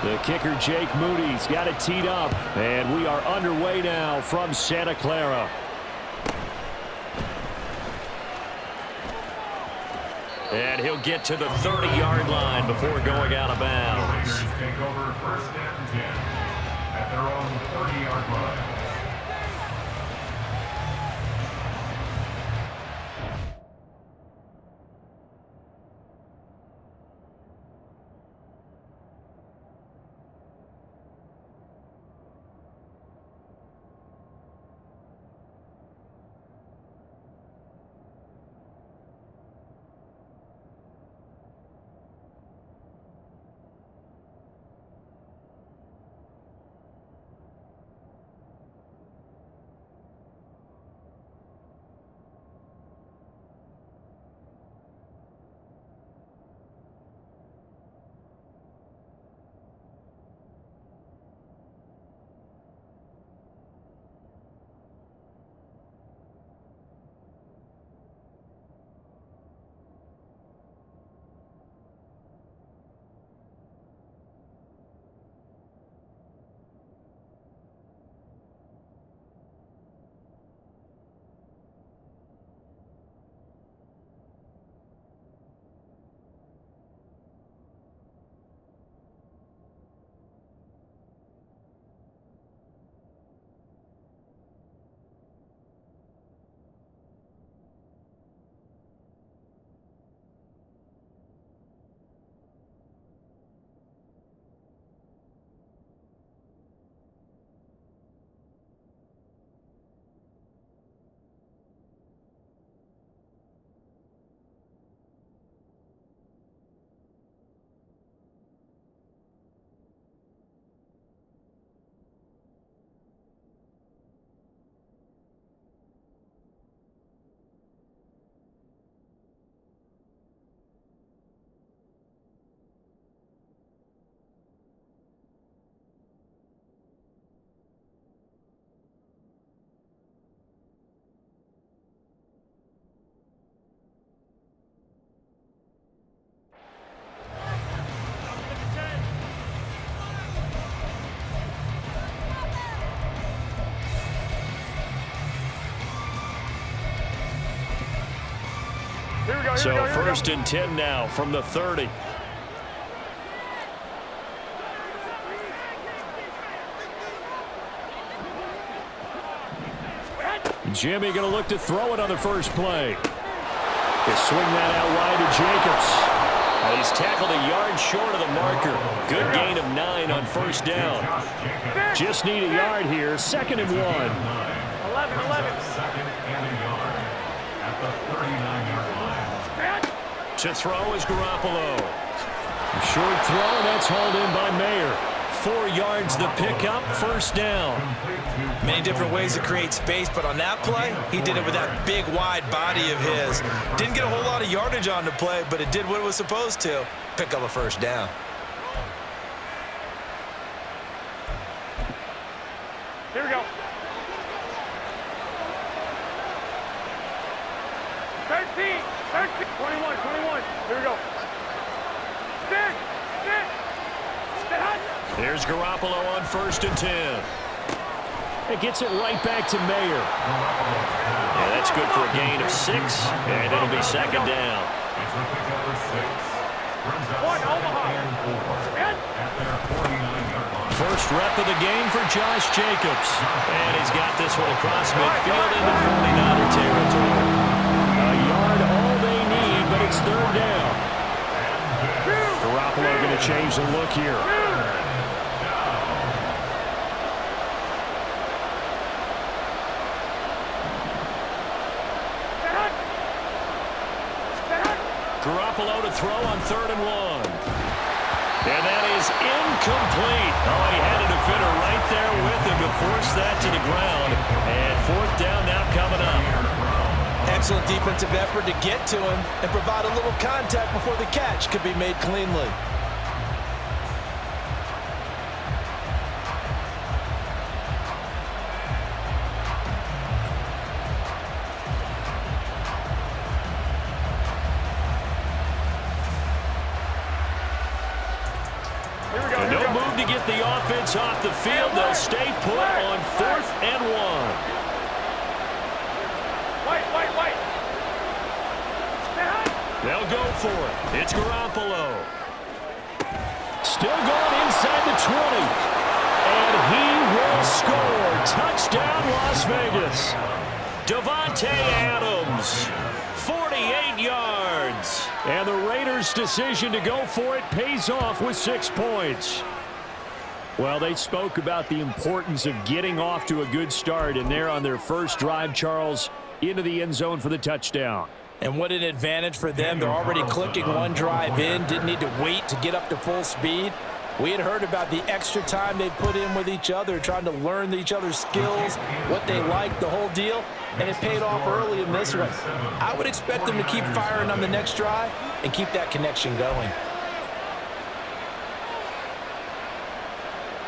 The kicker, Jake Moody's got it teed up, and we are underway now from Santa Clara. And he'll get to the 30-yard line before going out of bounds. Take over 1st and 10 at their own 30-yard line. So 1st and 10 now from the 30. Jimmy going to look to throw it on the first play. He'll swing that out wide to Jacobs. He's tackled a yard short of the marker. Good gain of 9 on 1st down. Just need a yard here. 2nd and 1. 11. Second and a yard at the 39-yard line. To throw is Garoppolo. Short throw, and that's hauled in by Mayer. 4 yards the pickup, 1st down. Many different ways to create space, but on that play, he did it with that big, wide body of his. Didn't get a whole lot of yardage on the play, but it did what it was supposed to. Pick up a 1st down. Here we go. 13, 21. Here we go. Sit. There's Garoppolo on 1st and 10. It gets it right back to Mayer. Yeah, that's good for a gain of 6, and it'll be 2nd down. First rep of the game for Josh Jacobs. And he's got this one across midfield into 49er territory. A yard all they need, but it's 3rd down. Garoppolo going to change the look here. Garoppolo to throw on 3rd and 1. And that is incomplete. Oh, he had a defender right there with him to force that to the ground. And 4th down now coming up. Excellent defensive effort to get to him and provide a little contact before the catch could be made cleanly. to get the offense off the field. They'll stay put on 4th and 1. Wait. They'll go for it. It's Garoppolo. Still going inside the 20. And he will score. Touchdown, Las Vegas. Davante Adams, 48 yards. And the Raiders' decision to go for it pays off with 6 points. Well, they spoke about the importance of getting off to a good start, and they're on their first drive, Charles, into the end zone for the touchdown. And what an advantage for them. They're already clicking one drive in, didn't need to wait to get up to full speed. We had heard about the extra time they put in with each other, trying to learn each other's skills, what they like, the whole deal, and it paid off early in this one. I would expect them to keep firing on the next drive and keep that connection going.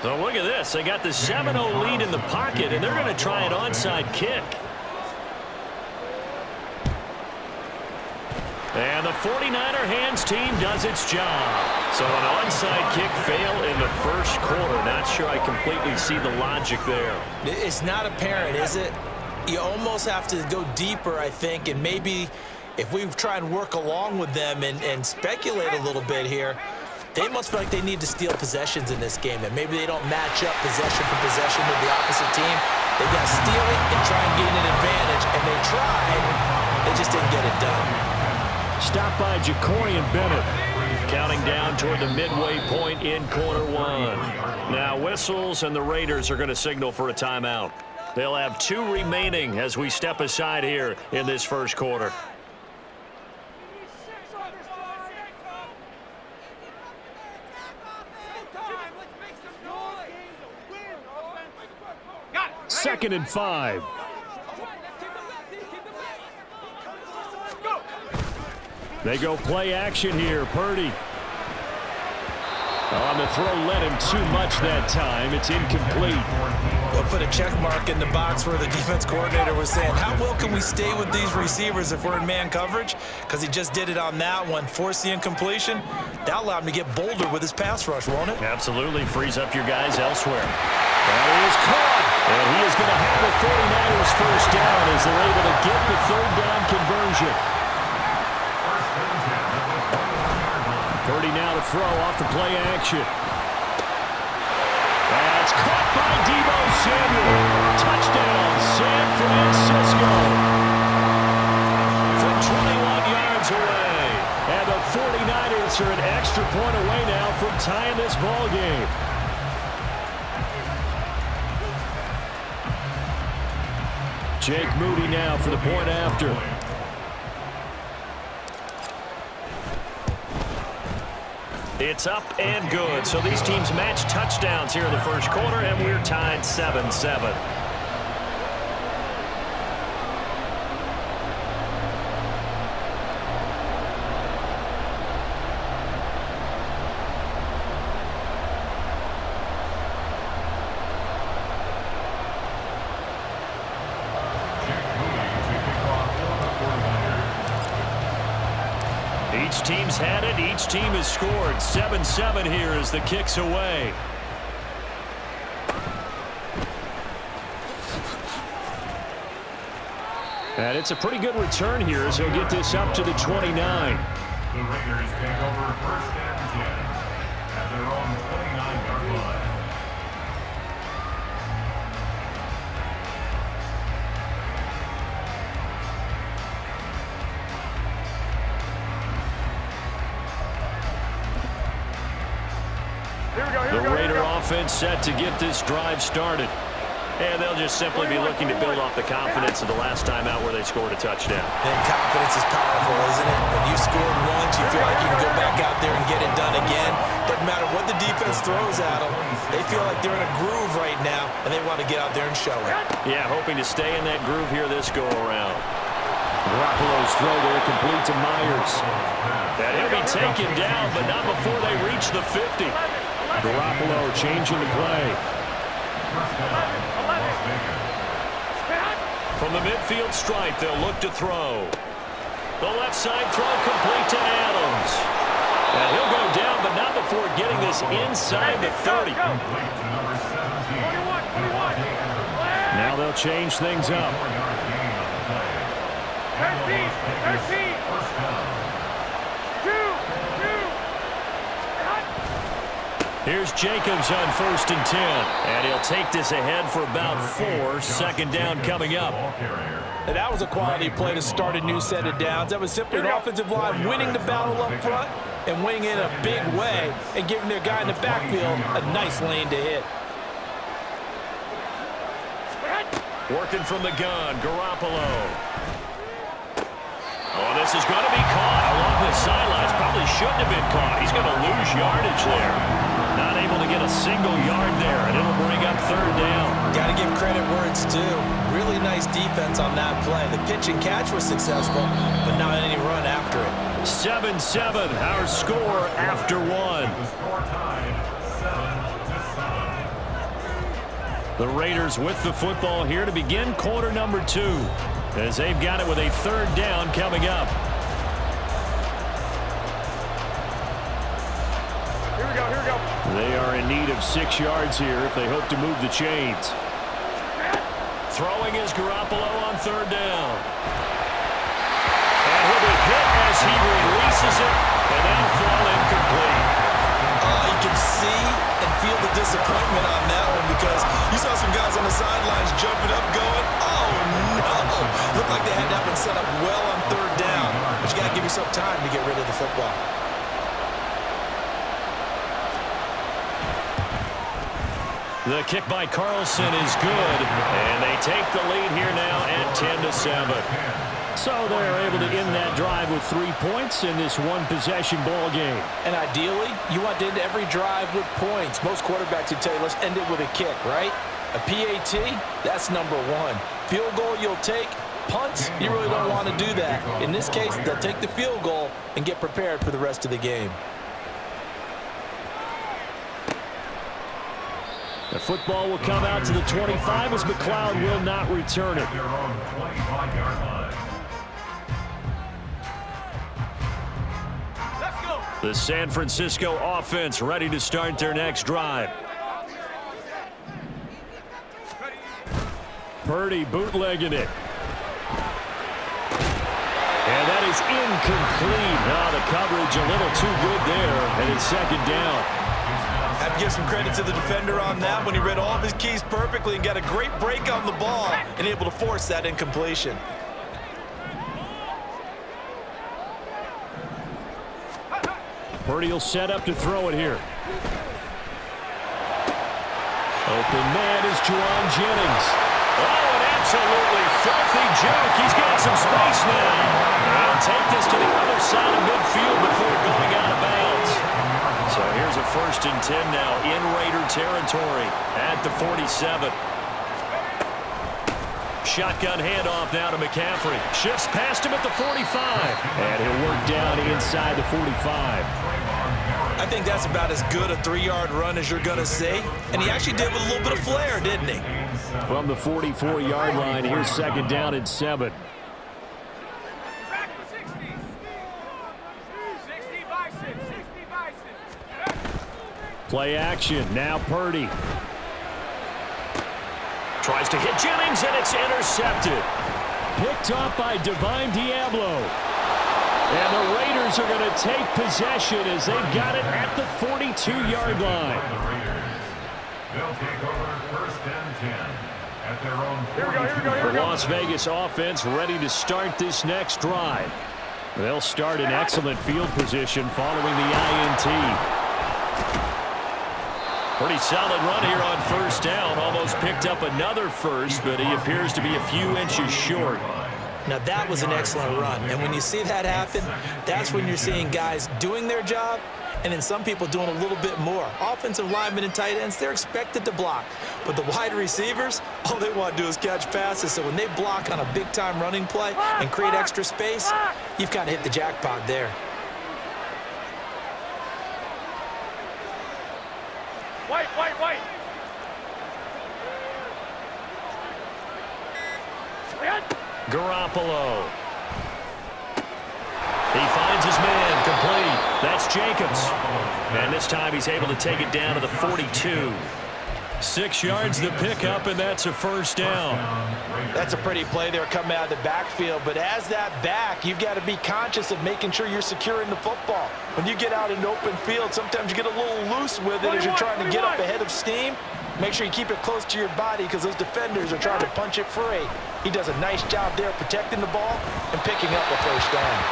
So look at this. They got the 7-0 lead in the pocket, and they're going to try an onside kick. And the 49er hands team does its job. So an onside kick fail in the first quarter. Not sure I completely see the logic there. It's not apparent, is it? You almost have to go deeper, I think, and maybe if we try and work along with them and speculate a little bit here, they must feel like they need to steal possessions in this game, and maybe they don't match up possession for possession with the opposite team. They've got to steal it and try and gain an advantage, and they tried. They just didn't get it done. Stopped by Jacorian Bennett. Counting down toward the midway point in quarter 1. Now whistles, and the Raiders are going to signal for a timeout. They'll have 2 remaining as we step aside here in this first quarter. Second and 5. They go play action here. Purdy. On the throw, led him too much that time. It's incomplete. They'll put a check mark in the box where the defense coordinator was saying, how well can we stay with these receivers if we're in man coverage? Because he just did it on that one. Forced the incompletion. That allowed him to get bolder with his pass rush, won't it? Absolutely. Frees up your guys elsewhere. That is caught. And he is going to have the 49ers first down as they're able to get the 3rd down conversion. Purdy now to throw off the play action. That's caught by Deebo Samuel. Touchdown, San Francisco. From 21 yards away. And the 49ers are an extra point away now from tying this ball game. Jake Moody now for the point after. It's up and good. So these teams match touchdowns here in the first quarter, and we're tied 7-7. Each team's had it. Each team has scored. 7-7 here as the kick's away. And it's a pretty good return here as he'll get this up to the 29. The Raiders take over 1st and 10 at their own 29-yard line. The Raider offense set to get this drive started. And they'll just simply be looking to build off the confidence of the last time out where they scored a touchdown. And confidence is powerful, isn't it? When you scored once, you feel like you can go back out there and get it done again. Doesn't matter what the defense throws at them. They feel like they're in a groove right now, and they want to get out there and show it. Yeah, hoping to stay in that groove here this go-around. Garoppolo's throw there complete to Myers. And he'll be taken down, but not before they reach the 50. Garoppolo changing the play. From the midfield stripe, they'll look to throw. The left side throw complete to Adams. And he'll go down, but not before getting this this inside the 30. Go. 21, 21. Now they'll change things up. 13, 13. 2. Here's Jacobs on 1st and 10. And he'll take this ahead for about 4. Second down coming up. And that was a quality play to start a new set of downs. That was simply an offensive line winning the battle up front and winning in a big way and giving their guy in the backfield a nice lane to hit. Working from the gun, Garoppolo. Oh, this is going to be caught along the sidelines. Probably shouldn't have been caught. He's going to lose yardage there. Not able to get a single yard there, and it'll bring up 3rd down. Got to give credit where it's due. Really nice defense on that play. The pitch and catch was successful, but not any run after it. 7-7, our score after 1. The Raiders with the football here to begin quarter number 2, as they've got it with a 3rd down coming up. Here we go. They are in need of 6 yards here if they hope to move the chains. Throwing is Garoppolo on 3rd down. And he'll be hit as he releases it, and that'll fall incomplete. Oh, you can see and feel the disappointment on that one because you saw some guys on the sidelines jumping up going, oh no! Looked like they had that one set up well on 3rd down, but you got to give yourself time to get rid of the football. The kick by Carlson is good, and they take the lead here now at 10-7. So they're able to end that drive with 3 points in this one-possession ball game. And ideally, you want to end every drive with points. Most quarterbacks would tell you, let's end it with a kick, right? A PAT, that's number 1. Field goal you'll take. Punts, you really don't want to do that. In this case, they'll take the field goal and get prepared for the rest of the game. The football will come out to the 25 as McLeod will not return it. The San Francisco offense ready to start their next drive. Purdy bootlegging it. And that is incomplete. Now the coverage a little too good there, and it's 2nd down. Have to give some credit to the defender on that when he read all of his keys perfectly and got a great break on the ball and able to force that incompletion. Purdy will set up to throw it here. Open man is Juwan Jennings. Oh, an absolutely filthy joke. He's got some space now. And take this to the other side of midfield before going out of bounds. So here's a 1st and 10 now in Raider territory at the 47. Shotgun handoff now to McCaffrey. Shifts past him at the 45. And he'll work down inside the 45. I think that's about as good a 3-yard run as you're going to see. And he actually did with a little bit of flair, didn't he? From the 44-yard line, here's 2nd down and 7. Play action, now Purdy. Tries to hit Jennings, and it's intercepted. Picked off by Divine Diablo. And the Raiders are going to take possession as they've got it at the 42-yard line. They'll take over 1st and 10 at their own 42. The Las Vegas offense ready to start this next drive. They'll start in excellent field position following the INT. Pretty solid run here on 1st down. Almost picked up another first, but he appears to be a few inches short. Now, that was an excellent run. And when you see that happen, that's when you're seeing guys doing their job and then some people doing a little bit more. Offensive linemen and tight ends, they're expected to block. But the wide receivers, all they want to do is catch passes. So when they block on a big-time running play and create extra space, you've kind of hit the jackpot there. White. Garoppolo. He finds his man complete. That's Jacobs. And this time he's able to take it down to the 42. 6 yards the pickup, and that's a first down. That's a pretty play there coming out of the backfield, but as that back, you've got to be conscious of making sure you're securing the football. When you get out in open field, sometimes you get a little loose with it as you're trying to get up ahead of steam. Make sure you keep it close to your body because those defenders are trying to punch it free. He does a nice job there protecting the ball and picking up a first down.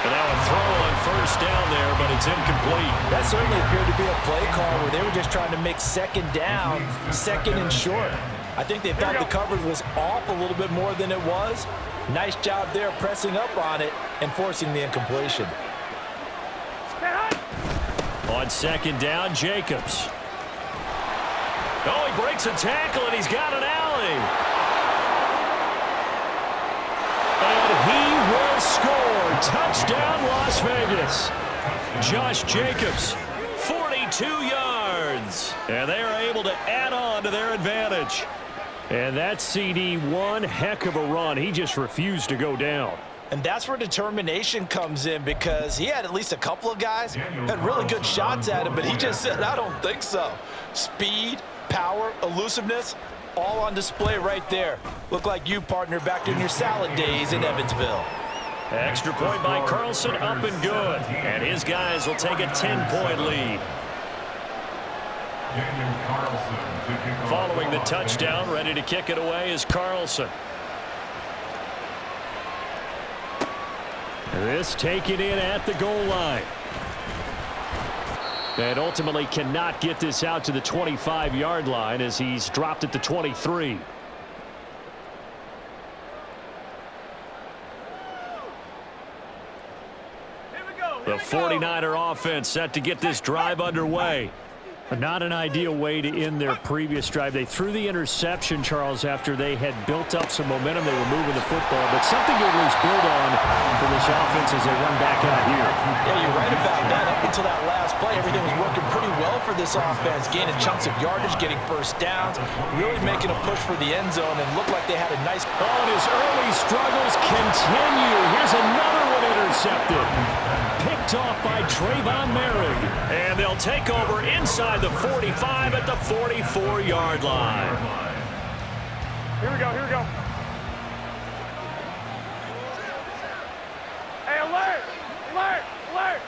And now a throw on first down there, but it's incomplete. That certainly appeared to be a play call where they were just trying to make second down, second and short. I think they thought the coverage was off a little bit more than it was. Nice job there pressing up on it and forcing the incompletion. On second down, Jacobs. Oh, he breaks a tackle, and he's got an alley. And he will score. Touchdown, Las Vegas. Josh Jacobs, 42 yards. And they are able to add on to their advantage. And that CD, one heck of a run. He just refused to go down. And that's where determination comes in because he had at least a couple of guys had really good shots at him, but he just said, I don't think so. Speed, power, elusiveness, all on display right there. Look like you, partner, back in your salad days in Evansville. Extra point by Carlson, up and good. And his guys will take a 10-point lead. Following the touchdown, ready to kick it away is Carlson. This taken in at the goal line. And ultimately cannot get this out to the 25-yard line as he's dropped at the 23. The 49er offense set to get this drive underway. Not an ideal way to end their previous drive. They threw the interception, Charles, after they had built up some momentum. They were moving the football, but something to at least build on for this offense as they run back out here. Yeah, you're right about that. Up until that last play, everything was working pretty well for this offense, gaining chunks of yardage, getting first downs, really making a push for the end zone, and looked like they had a nice... Oh, and his early struggles continue. Here's another one intercepted. Picked off by Trayvon Merrick. And they'll take over inside the 45 at the 44-yard line. Here we go, here we go. Hey, alert! Alert! Alert!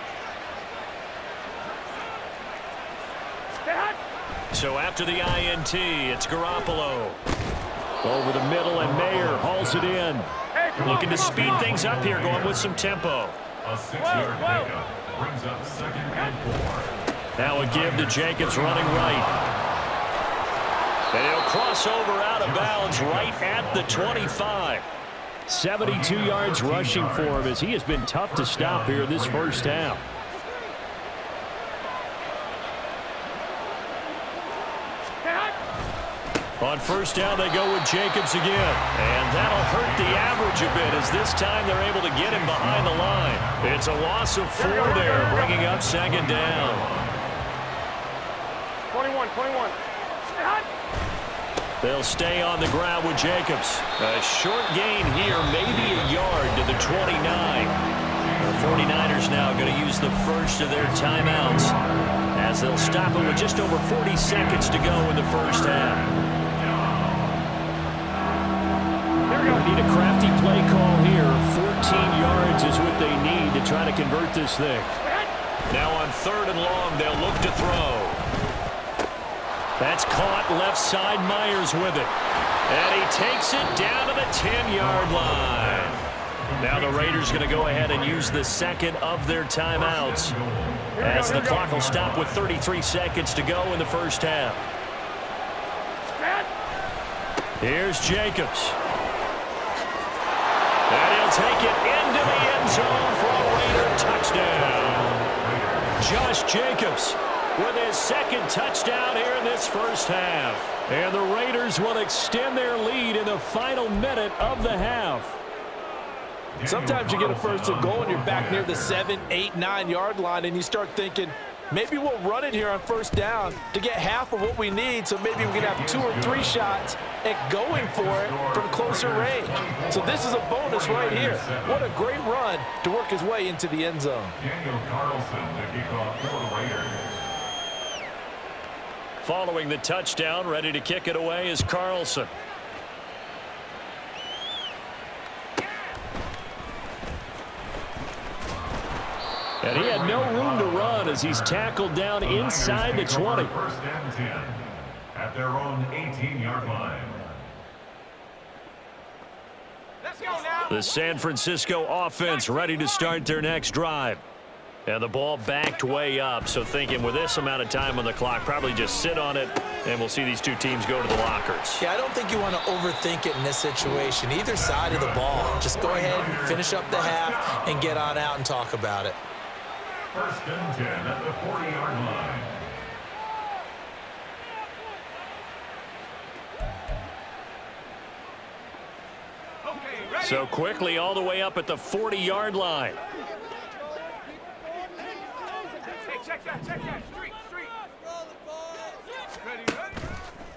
Stay hot! So after the INT, it's Garoppolo. Over the middle, and Mayer hauls it in. Hey, come Looking on, to speed come on. things up here, going with some tempo. A 6-yard pickup brings up 2nd and 4. Now a give to Jacobs running right. And he'll cross over out of bounds right at the 25. 72 yards rushing for him as he has been tough to stop here this first half. On first down, they go with Jacobs again. And that'll hurt the average a bit as this time they're able to get him behind the line. It's a loss of 4 there, bringing up second down. 21. They'll stay on the ground with Jacobs. A short gain here, maybe a yard to the 29. The 49ers now going to use the first of their timeouts as they'll stop it with just over 40 seconds to go in the first half. Need a crafty play call here. 14 yards is what they need to try to convert this thing. Now on 3rd and long, they'll look to throw. That's caught left side. Myers with it. And he takes it down to the 10-yard line. Now the Raiders going to go ahead and use the second of their timeouts as the clock will stop with 33 seconds to go in the first half. Here's Jacobs. And he'll take it into the end zone for a Raider touchdown. Josh Jacobs with his second touchdown here in this first half. And the Raiders will extend their lead in the final minute of the half. Sometimes you get a first and goal and you're back near the 7, 8, 9 yard line and you start thinking, Maybe we'll run it here on first down to get half of what we need, so maybe we can have 2 or 3 shots at going for it from closer range. So this is a bonus right here. What a great run to work his way into the end zone. Daniel Carlson to kick off for the Raiders. Following the touchdown, ready to kick it away is Carlson. And he had no room to run as he's tackled down inside the 20. First and 10 at their own 18-yard line. Let's go now. The San Francisco offense ready to start their next drive. And the ball backed way up, so thinking with this amount of time on the clock, probably just sit on it, and we'll see these two teams go to the lockers. Yeah, I don't think you want to overthink it in this situation. Either side of the ball. Just go ahead and finish up the half and get on out and talk about it. First and 10 at the 40-yard line. So quickly all the way up at the 40-yard line. Hey, check that. Street.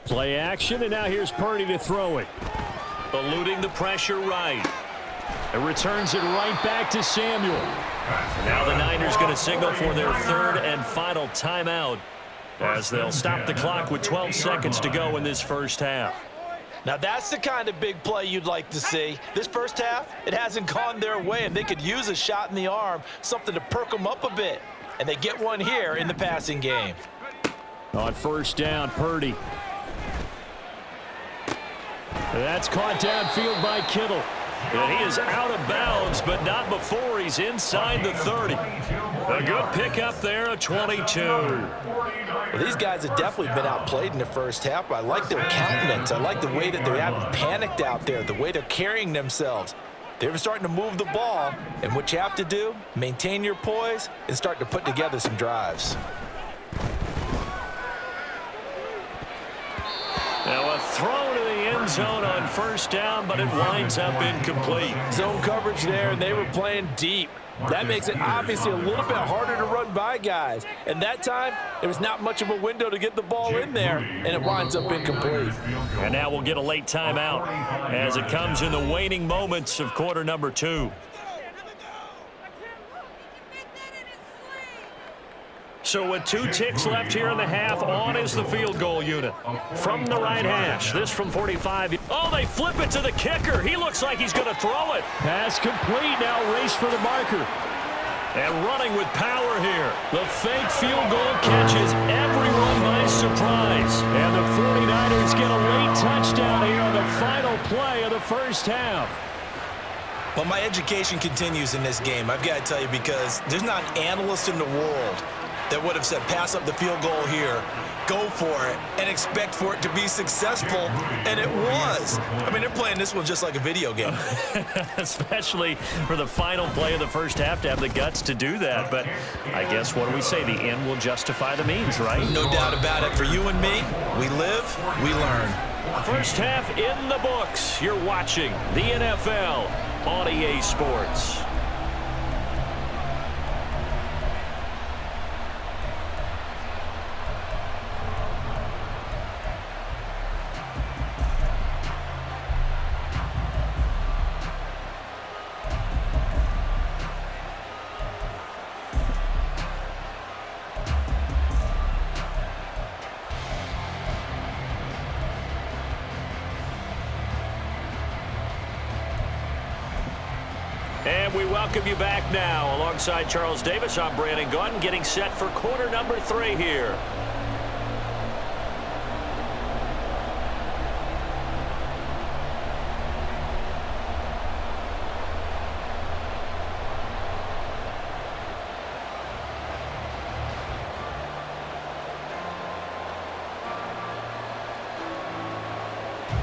Play action, and now here's Purdy to throw it. Eluding the pressure right. It returns it right back to Samuel. Now the Niners going to signal for their third and final timeout as they'll stop the clock with 12 seconds to go in this first half. Now that's the kind of big play you'd like to see. This first half, it hasn't gone their way, and they could use a shot in the arm, something to perk them up a bit. And they get one here in the passing game. On first down, Purdy. That's caught downfield by Kittle. And he is out of bounds, but not before he's inside the 30. A good pickup there, a 22. Well, these guys have definitely been outplayed in the first half. I like their countenance. I like the way that they haven't panicked out there, the way they're carrying themselves. They're starting to move the ball, and what you have to do, maintain your poise and start to put together some drives. Now a throw to the end zone on first down, but it winds up incomplete. Zone coverage there, and they were playing deep. That makes it obviously a little bit harder to run by guys. And that time, there was not much of a window to get the ball in there, and it winds up incomplete. And now we'll get a late timeout as it comes in the waning moments of quarter number 2. So with 2 ticks left here in the half, on is the field goal unit. From the right hash, this from 45. Oh, they flip it to the kicker. He looks like he's going to throw it. Pass complete, now race for the marker. And running with power here. The fake field goal catches everyone by surprise. And the 49ers get a late touchdown here on the final play of the first half. Well, my education continues in this game, I've got to tell you, because there's not an analyst in the world that would have said pass up the field goal here, go for it, and expect for it to be successful, and it was. I mean, they're playing this one just like a video game. Especially for the final play of the first half to have the guts to do that. But I guess, what do we say? The end will justify the means, right? No doubt about it. For you and me, we live, we learn. First half in the books. You're watching the NFL on EA Sports. And we welcome you back now. Alongside Charles Davis, I'm Brandon Gaudin, getting set for quarter number 3 here.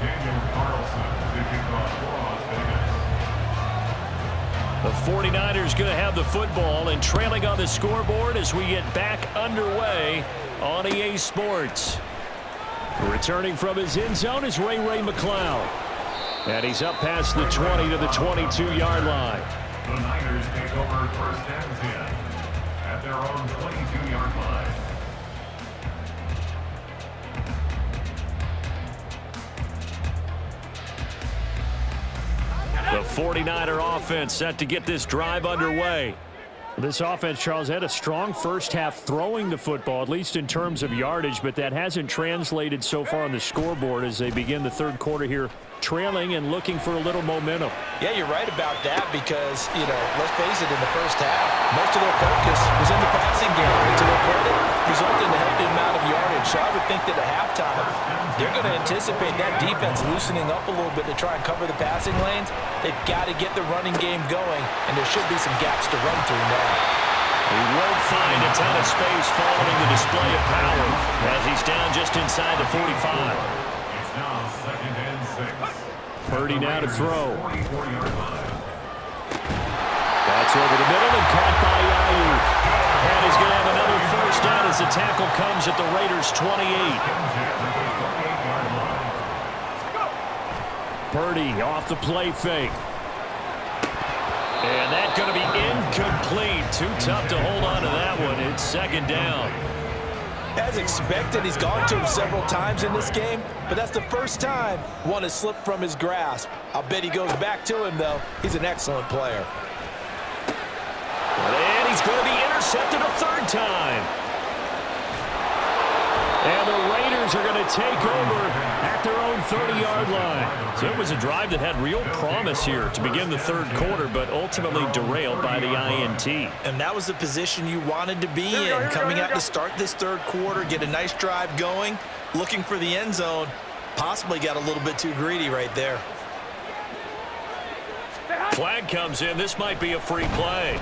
Daniel Carlson to kick off for Las Vegas. The 49ers going to have the football and trailing on the scoreboard as we get back underway on EA Sports. Returning from his end zone is Ray McCloud. And he's up past the 20 to the 22-yard line. The Niners take over first and 10 at their own 22-yard line. 49er offense set to get this drive underway. This offense, Charles, had a strong first half throwing the football, at least in terms of yardage, but that hasn't translated so far on the scoreboard as they begin the third quarter here, trailing and looking for a little momentum. Yeah, you're right about that because, let's face it, in the first half, most of their focus was in the passing game. And to their credit, resulted in a healthy amount of yardage. So I would think that at halftime, they're going to anticipate that defense loosening up a little bit to try and cover the passing lanes. They've got to get the running game going, and there should be some gaps to run through now. He won't find a ton of space following the display of power as he's down just inside the 45. It's now 2nd and 6. Purdy now to throw. That's over the middle and caught by Ayuk. And he's going to have another first down as the tackle comes at the Raiders' 28. Purdy off the play fake. And that's going to be incomplete. Too tough to hold on to that one. It's 2nd down. As expected, he's gone to him several times in this game, but that's the first time one has slipped from his grasp. I'll bet he goes back to him, though. He's an excellent player. And he's going to be intercepted a third time. And the Raiders are going to take over at their own 30-yard line. So it was a drive that had real promise here to begin the third quarter, but ultimately derailed by the INT. And that was the position you wanted to be in, coming out to start this third quarter, get a nice drive going, looking for the end zone. Possibly got a little bit too greedy right there. Flag comes in. This might be a free play.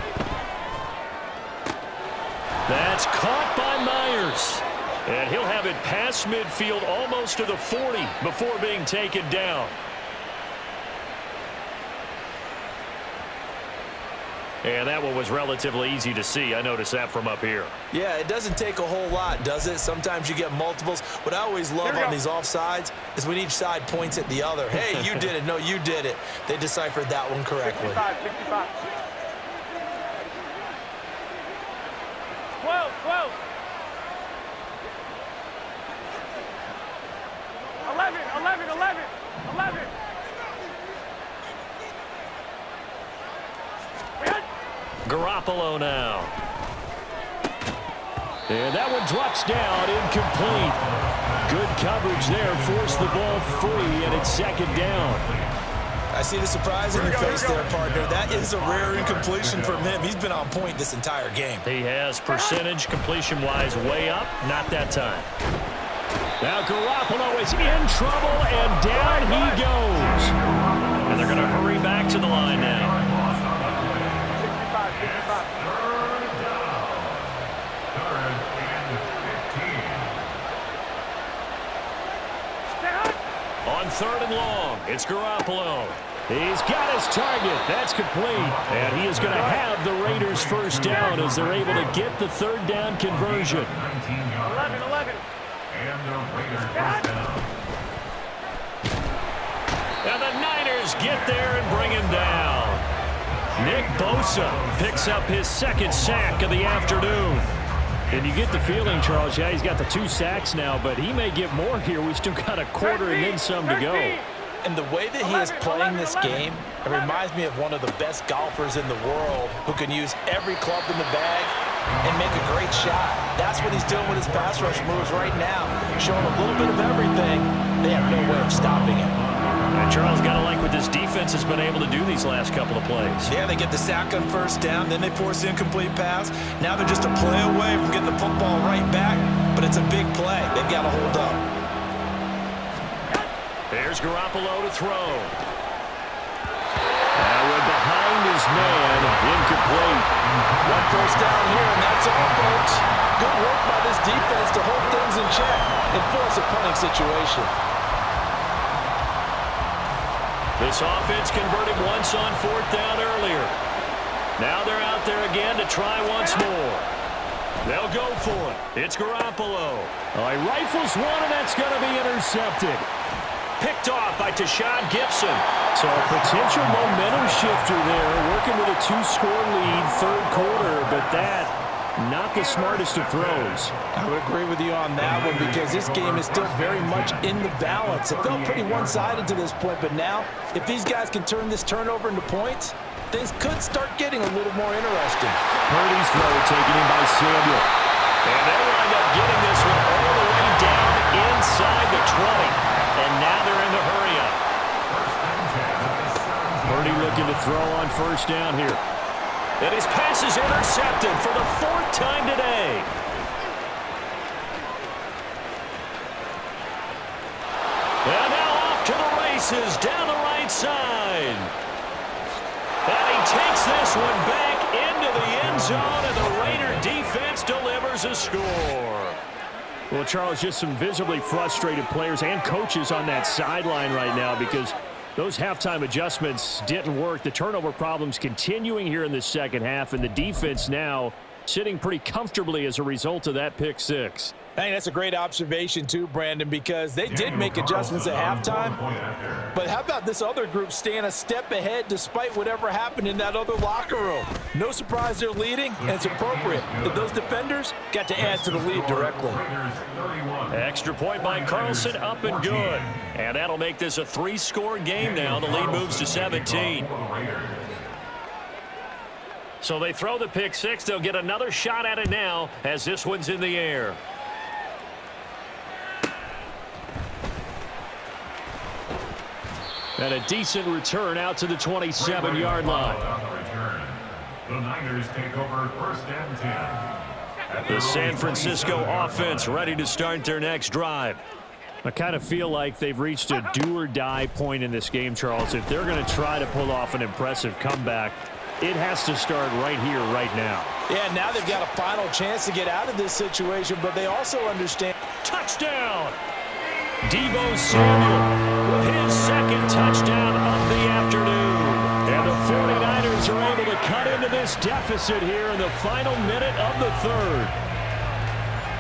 That's caught by Myers. And he'll have it past midfield almost to the 40 before being taken down. And that one was relatively easy to see. I noticed that from up here. Yeah, it doesn't take a whole lot, does it? Sometimes you get multiples. What I always love on these offsides is when each side points at the other. Hey, you did it. No, you did it. They deciphered that one correctly. 55. 12. 11. Garoppolo now. And that one drops down, incomplete. Good coverage there, forced the ball free, and it's 2nd down. I see the surprise in your face there, partner. That is a rare incompletion from him. He's been on point this entire game. He has percentage completion-wise way up, not that time. Now Garoppolo is in trouble, and down he goes. And they're going to hurry back to the line now. 55. On 3rd and long, it's Garoppolo. He's got his target. That's complete. And he is going to have the Raiders' first down as they're able to get the 3rd down conversion. 11. And the Raiders first down. And the Niners get there and bring him down. Nick Bosa picks up his 2nd sack of the afternoon. And you get the feeling, Charles, yeah, he's got the 2 sacks now, but he may get more here. We still got a quarter and then some to go. And the way that he is playing this game, it reminds me of one of the best golfers in the world who can use every club in the bag and make a great shot. That's what he's doing with his pass rush moves right now. Showing a little bit of everything. They have no way of stopping him. And Charles got to like what this defense has been able to do these last couple of plays. Yeah, they get the sack on 1st down, then they force the incomplete pass. Now they're just a play away from getting the football right back, but it's a big play. They've got to hold up. There's Garoppolo to throw. Now we're behind his man, incomplete. 1 first down here, and that's all, folks. Good work by this defense to hold things in check and force a punting situation. This offense converted once on 4th down earlier. Now they're out there again to try once more. They'll go for it. It's Garoppolo. He rifles one, and that's going to be intercepted. Picked off by Tashad Gibson. So a potential momentum shifter there, working with a 2-score lead, 3rd quarter, but that not the smartest of throws. I would agree with you on that one because this game is still very much in the balance. It felt pretty one-sided to this point, but now if these guys can turn this turnover into points, things could start getting a little more interesting. Purdy's throw taken in by Samuel. And they wind up getting this one all the way down inside the 20. And now they're in the hurry-up. Purdy looking to throw on first down here. And his pass is intercepted for the 4th time today. And now off to the races down the right side. And he takes this one back into the end zone, and the Raider defense delivers a score. Well, Charles, just some visibly frustrated players and coaches on that sideline right now because those halftime adjustments didn't work. The turnover problems continuing here in the second half, and the defense now sitting pretty comfortably as a result of that pick six. I think that's a great observation too, Brandon, because they did make adjustments at halftime. But how about this other group staying a step ahead despite whatever happened in that other locker room? No surprise they're leading, and it's appropriate that those defenders got to add to the lead directly. Extra point by Carlson, up and good. And that'll make this a 3-score game now. The lead moves to 17. So they throw the pick six. They'll get another shot at it now as this one's in the air. And a decent return out to the 27-yard line. The Niners take over first and 10. The San Francisco offense ready to start their next drive. I kind of feel like they've reached a do-or-die point in this game, Charles. If they're going to try to pull off an impressive comeback, it has to start right here, right now. Yeah, now they've got a final chance to get out of this situation, but they also understand. Touchdown! Deebo Samuel, his second touchdown of the afternoon. And the 49ers are able to cut into this deficit here in the final minute of the third.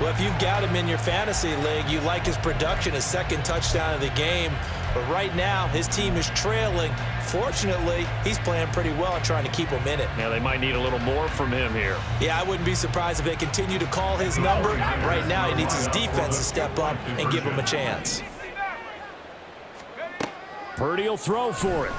Well, if you've got him in your fantasy league, you like his production, his second touchdown of the game. But right now, his team is trailing. Fortunately, he's playing pretty well and trying to keep him in it. Yeah, they might need a little more from him here. Yeah, I wouldn't be surprised if they continue to call his number. Right now, he needs his defense to step up and give him a chance. Purdy will throw for it.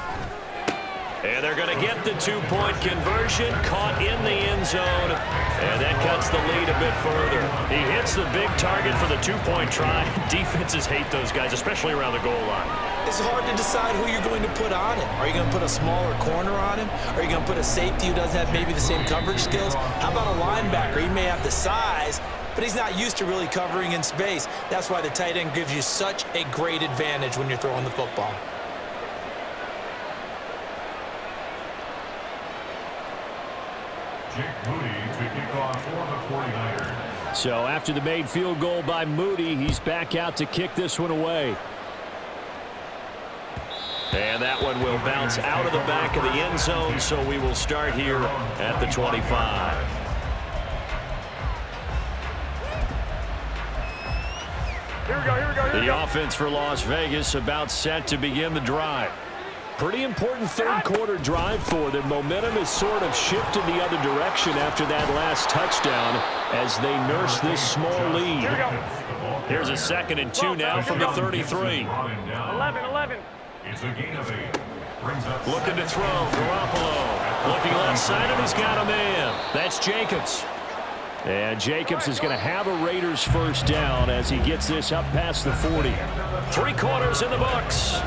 And they're going to get the 2-point conversion, caught in the end zone, and that cuts the lead a bit further. He hits the big target for the 2-point try. Defenses hate those guys, especially around the goal line. It's hard to decide who you're going to put on him. Are you going to put a smaller corner on him? Are you going to put a safety who doesn't have maybe the same coverage skills? How about a linebacker? He may have the size, but he's not used to really covering in space. That's why the tight end gives you such a great advantage when you're throwing the football. Jake Moody to kick off for the 49ers. So after the made field goal by Moody, he's back out to kick this one away. And that one will bounce out of the back of the end zone, so we will start here at the 25. Here we go, here we go, here we go. The offense for Las Vegas about set to begin the drive. Pretty important third quarter drive for them. Momentum has sort of shifted the other direction after that last touchdown as they nurse this small lead. Here we go. Here's a 2nd and 2 now from the 33. 11. It's a gain of 8. Brings up Looking to throw, Garoppolo. Looking left side, and he's got a man. That's Jacobs. And Jacobs is going to have a Raiders first down as he gets this up past the 40. 3 quarters in the books.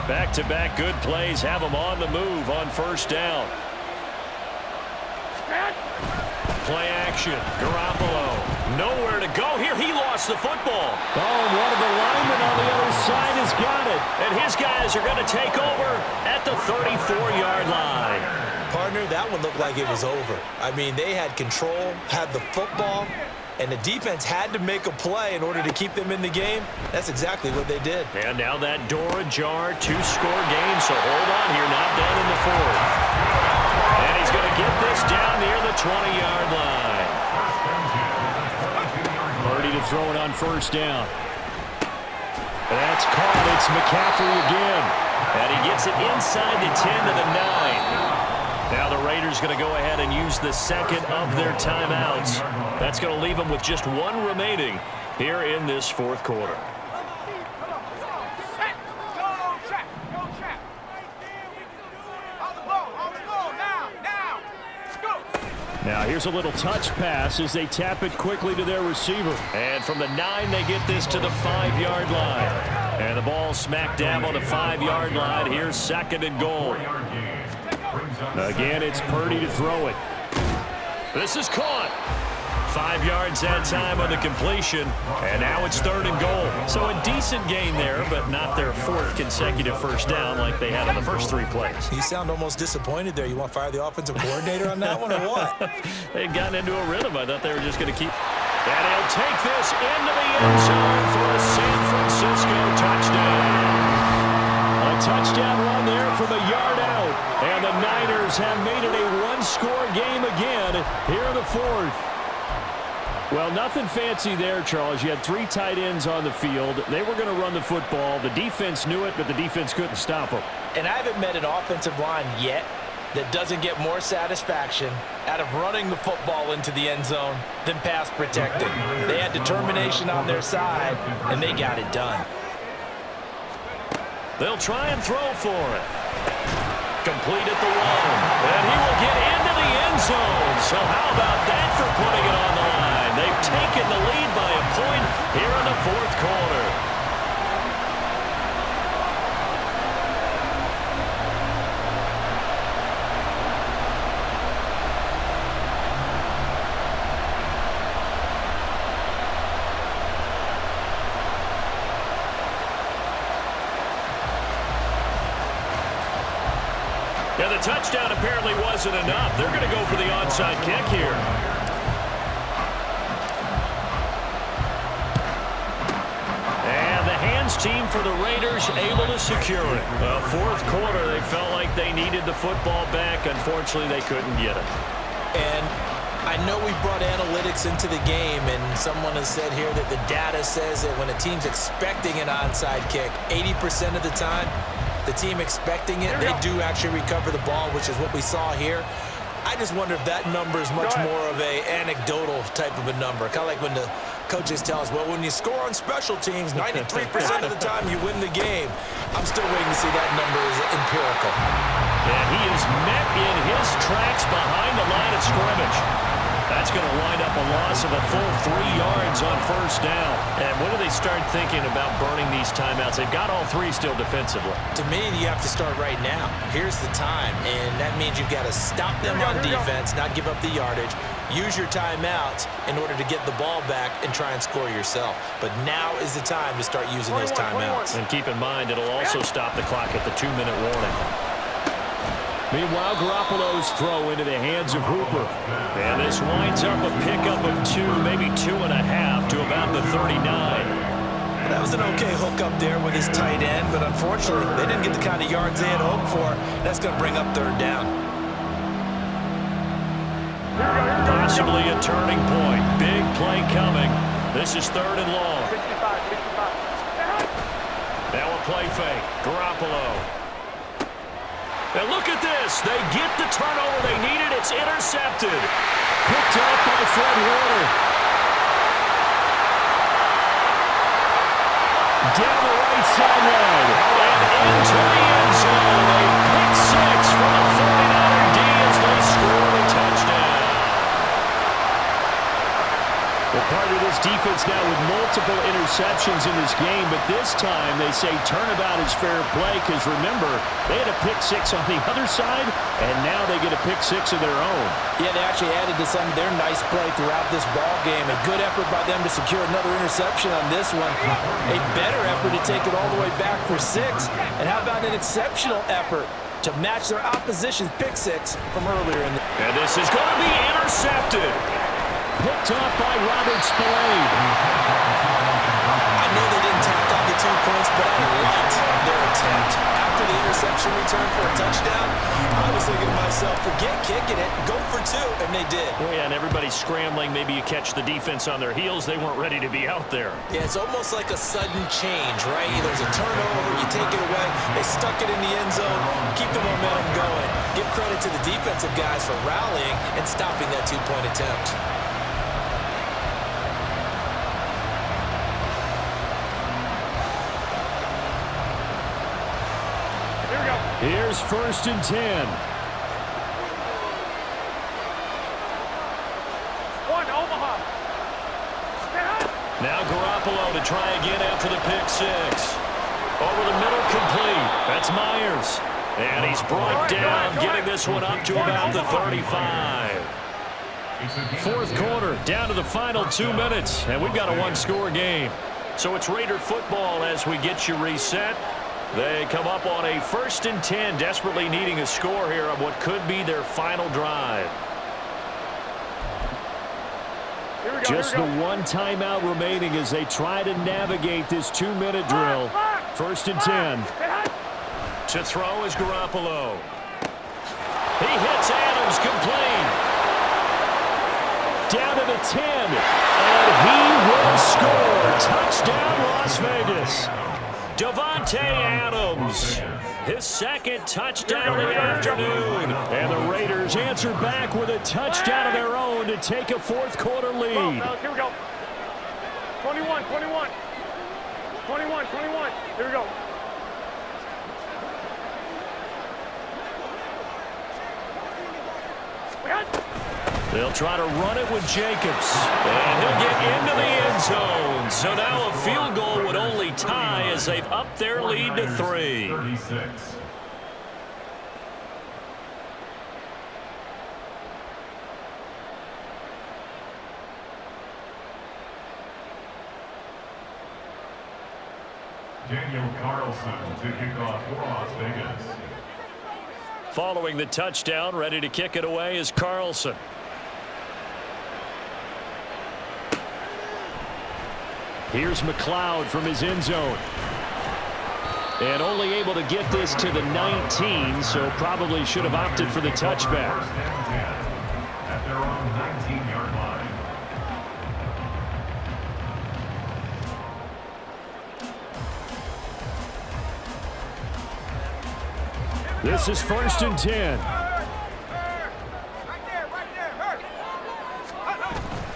Back-to-back good plays have him on the move on first down. Play action. Garoppolo. Nowhere to go here. He lost the football. Oh, and one of the linemen on the other side has got it. And his guys are going to take over at the 34-yard line. Partner, that one looked like it was over. I mean, they had control, had the football, and the defense had to make a play in order to keep them in the game. That's exactly what they did. And now that door ajar, 2-score game, so hold on here, not done in the 4th. And he's going to get this down near the 20-yard line. Purdy to throw it on first down. That's caught. It's McCaffrey again. And he gets it inside the 10 to the 9. Now the Raiders going to go ahead and use the second of their timeouts. That's going to leave them with just one remaining here in this fourth quarter. Now here's a little touch pass as they tap it quickly to their receiver. And from the 9, they get this to the 5-yard line. And the ball smack dab on the 5-yard line. Here's second and goal. Again, it's Purdy to throw it. This is caught. 5 yards that time on the completion, and now it's third and goal. So a decent gain there, but not their fourth consecutive first down like they had on the first 3 plays. You sound almost disappointed there. You want to fire the offensive coordinator on that one or what? They'd gotten into a rhythm. I thought they were just going to keep. And he'll take this into the end zone for a San Francisco touchdown. A touchdown run there from a yard out. And the Niners have made it a one-score game again here in the fourth. Well, nothing fancy there, Charles. You had 3 tight ends on the field. They were going to run the football. The defense knew it, but the defense couldn't stop them. And I haven't met an offensive line yet that doesn't get more satisfaction out of running the football into the end zone than pass protecting. They had determination on their side, and they got it done. They'll try and throw for it. Complete at the 1. And he will get into the end zone. So how about that for putting it on the line? They've taken the lead by a point here in the fourth quarter. Yeah, the touchdown apparently wasn't enough. They're going to go for the onside kick here. And the hands team for the Raiders able to secure it. Fourth quarter, they felt like they needed the football back. Unfortunately, they couldn't get it. And I know we brought analytics into the game, and someone has said here that the data says that when a team's expecting an onside kick, 80% of the time, the team expecting it, they do actually recover the ball, which is what we saw here. I just wonder if that number is much more of a anecdotal type of a number. Kind of like when the coaches tell us, well, when you score on special teams, 93% of the time you win the game. I'm still waiting to see that number is empirical. And he is met in his tracks behind the line of scrimmage. That's going to wind up a loss of a full 3 yards on first down. And when do they start thinking about burning these timeouts? They've got all 3 still defensively. To me, you have to start right now. Here's the time, and that means you've got to stop them on defense, not give up the yardage. Use your timeouts in order to get the ball back and try and score yourself. But now is the time to start using those timeouts. And keep in mind, it'll also stop the clock at the 2-minute warning. Meanwhile, Garoppolo's throw into the hands of Hooper. And this winds up a pickup of 2, maybe 2.5 to about the 39. That was an okay hookup there with his tight end, but unfortunately, they didn't get the kind of yards they had hoped for. That's going to bring up third down. Possibly a turning point. Big play coming. This is third and long. Now a play fake. Garoppolo. And look at this. They get the turnover they needed. It's intercepted. Picked up by Fred Warner. Down the right sideline. And into the end zone. A pick 6 from a 49er D as they score the touchdown. Well, part of this defense now with multiple interceptions in this game, but this time they say turnabout is fair play because, remember, they had a pick 6 on the other side, and now they get a pick 6 of their own. Yeah, they actually added to some of their nice play throughout this ball game. A good effort by them to secure another interception on this one. A better effort to take it all the way back for 6. And how about an exceptional effort to match their opposition's pick 6 from earlier in the... And this is going to be intercepted. Picked up by Robert Spillane. I know they didn't tack on the 2 points, but I liked their attempt. After the interception return for a touchdown, I was thinking to myself, forget kicking it, go for two, and they did. Well, yeah, and everybody's scrambling. Maybe you catch the defense on their heels. They weren't ready to be out there. Yeah, it's almost like a sudden change, right? There's a turnover, you take it away, they stuck it in the end zone, keep the momentum going. Give credit to the defensive guys for rallying and stopping that two-point attempt. Here's 1st and 10. Omaha. Now Garoppolo to try again after the pick six. Over the middle, complete. That's Myers. And he's brought down, getting this one up to about the 35. 4th quarter, down to the final 2 minutes, and we've got a one-score game. So it's Raider football as we get you reset. They come up on a 1st and 10, desperately needing a score here on what could be their final drive. Just the one timeout remaining as they try to navigate this 2-minute drill. 1st and 10. To throw is Garoppolo. He hits Adams, complete. Down to the 10, and he will score. Touchdown, Las Vegas. Davante Adams, his second touchdown of the afternoon. And the Raiders answer back with a touchdown of their own to take a 4th quarter lead. Here we go. 21. Here we go. They'll try to run it with Jacobs. And he'll get into the end zone. So now a field goal would only tie as they've upped their lead to 3. 36. Daniel Carlson to kick off for Las Vegas. Following the touchdown, ready to kick it away is Carlson. Here's McLeod from his end zone. And only able to get this to the 19, so probably should have opted for the touchback. 1st and 10 at their own 19-yard line. This is 1st and 10.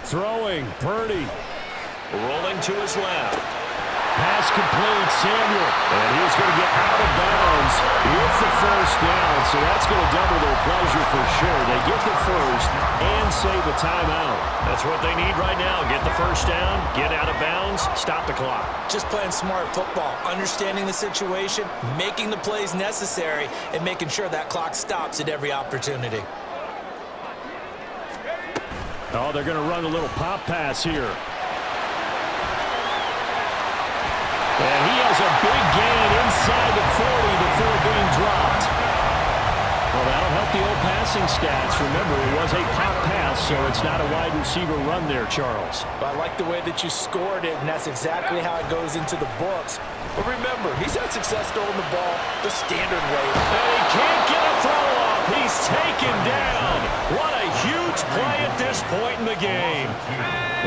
Throwing, Purdy. Rolling to his left. Pass complete, Samuel. And he's going to get out of bounds with the 1st down, so that's going to double their pleasure for sure. They get the 1st and save a timeout. That's what they need right now. Get the 1st down, get out of bounds, stop the clock. Just playing smart football, understanding the situation, making the plays necessary, and making sure that clock stops at every opportunity. Oh, they're going to run a little pop pass here. And he has a big gain inside the 40 before being dropped. Well, that'll help the old passing stats. Remember, it was a pop pass, so it's not a wide receiver run there, Charles. But I like the way that you scored it, and that's exactly how it goes into the books. But remember, he's had success throwing the ball the standard way. And he can't get a throw off. He's taken down. What a huge play at this point in the game.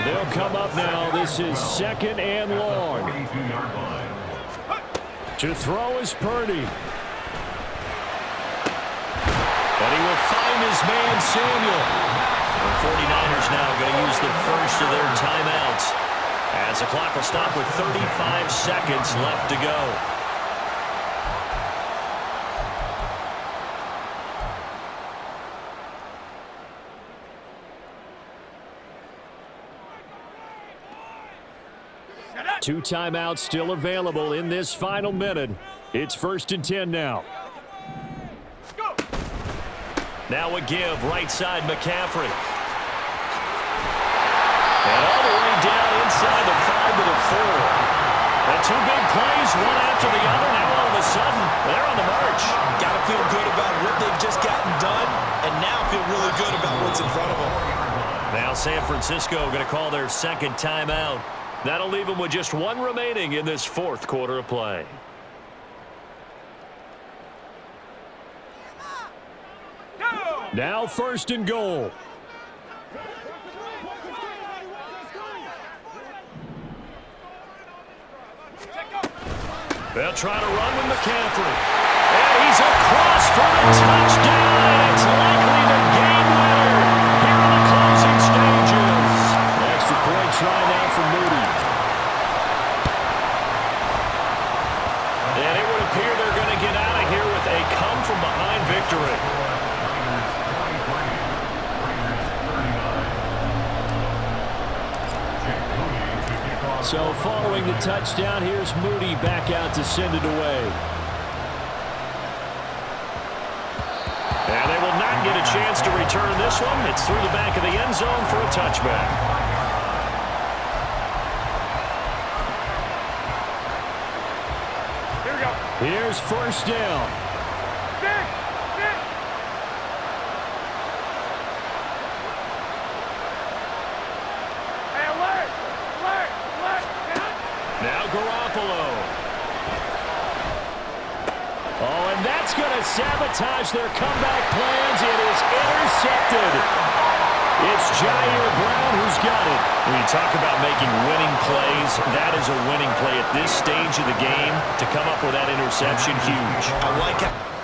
They'll come up now. This is 2nd and long. 42-yard line. To throw is Purdy. And he will find his man, Samuel. The 49ers now going to use the first of their timeouts as the clock will stop with 35 seconds left to go. Two timeouts still available in this final minute. It's 1st and 10 now. Now a give, right side McCaffrey. And all the way down inside the 5 to the 4. And 2 big plays, one after the other. Now all of a sudden, they're on the march. Got to feel good about what they've just gotten done, and now feel really good about what's in front of them. Now San Francisco going to call their 2nd timeout. That'll leave them with just 1 remaining in this 4th quarter of play. Now 1st and goal. They'll try to run with McCaffrey. And he's across for the touchdown, and it's likely the game winner here in the closing stages. Extra point try now for Moody. And it would appear they're going to get out of here with a come-from-behind victory. So following the touchdown, here's Moody back out to send it away. And they will not get a chance to return this one. It's through the back of the end zone for a touchback. Here we go. Here's 1st down. Six. Hey, alert. Now Garoppolo. Oh, and that's going to sabotage their comeback plans. It is intercepted. It's Jair Brown who's got it. When you talk about making winning plays, that is a winning play at this stage of the game. To come up with that interception, huge. I like it.